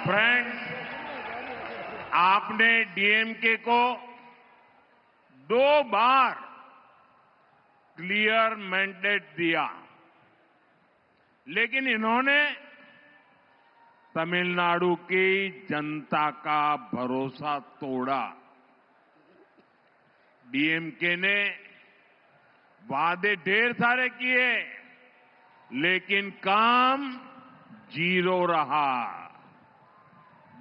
Friends, आपने DMK को 2 बार clear mandate दिया, लेकिन इन्होंने तमिलनाडु की जनता का भरोसा तोड़ा। डीएमके ने वादे ढेर सारे किए, लेकिन काम 0 रहा।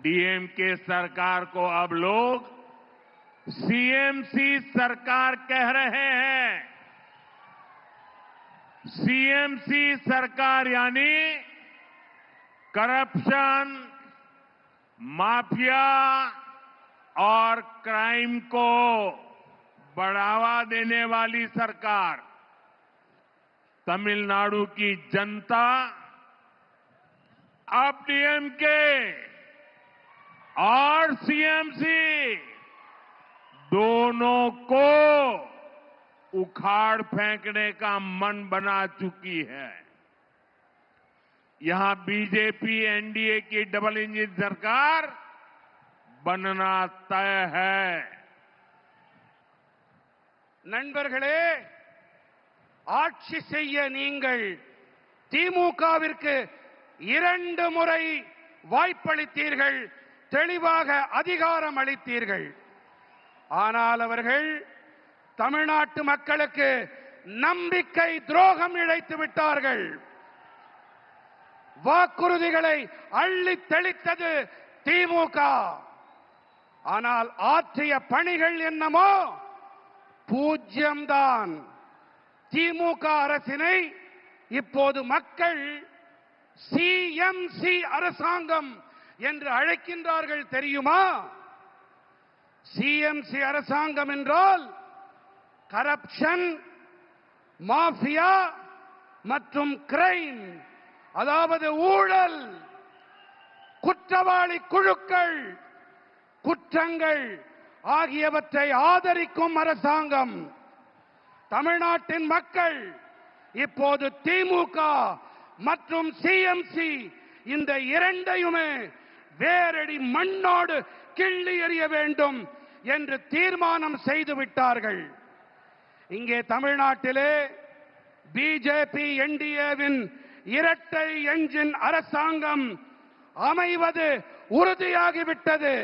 डीएमके सरकार को अब लोग सीएमसी सरकार कह रहे हैं। सीएमसी सरकार यानी करप्शन, माफिया और क्राइम को बढ़ावा देने वाली सरकार। तमिलनाडु की जनता अब डीएमके और सीएमसी दोनों को उखाड़ फेंकने का मन बना चुकी है। यहां बीजेपी एनडीए की डबल इंजन सरकार बनना तय है। நண்பர்களே, ஆட்சி செய்ய நீங்கள் திமுகவிற்கு 2 முறை வாய்ப்பளித்தீர்கள், தெளிவாக அதிகாரம் அளித்தீர்கள். ஆனால் அவர்கள் தமிழ்நாட்டு மக்களுக்கு நம்பிக்கை துரோகம் இழைத்து விட்டார்கள். வாக்குறுதிகளை அள்ளி தெளித்தது திமுக. ஆனால் ஆற்றிய பணிகள் என்னமோ பூஜ்யம்தான். திமுக அரசினை இப்போது மக்கள் சிஎம்சி அரசாங்கம் என்று அழைக்கின்றார்கள் தெரியுமா? சிஎம்சி அரசாங்கம் என்றால் கரப்ஷன், மாஃபியா மற்றும் கிரைம், அதாவது ஊழல், குற்றவாளி குழுக்கள், குற்றங்கள் ஆகியவற்றை ஆதரிக்கும் அரசாங்கம். தமிழ்நாட்டின் மக்கள் இப்போது திமுக மற்றும் சிஎம்சி இந்த இரண்டையுமே வேரடி மண்ணோடு கிள்ளி எறிய வேண்டும் என்று தீர்மானம் செய்து விட்டார்கள். இங்கே தமிழ்நாட்டிலே பிஜேபி என்டிஏவின் இரட்டை என்ஜின் அரசாங்கம் அமைவது உறுதியாகிவிட்டது.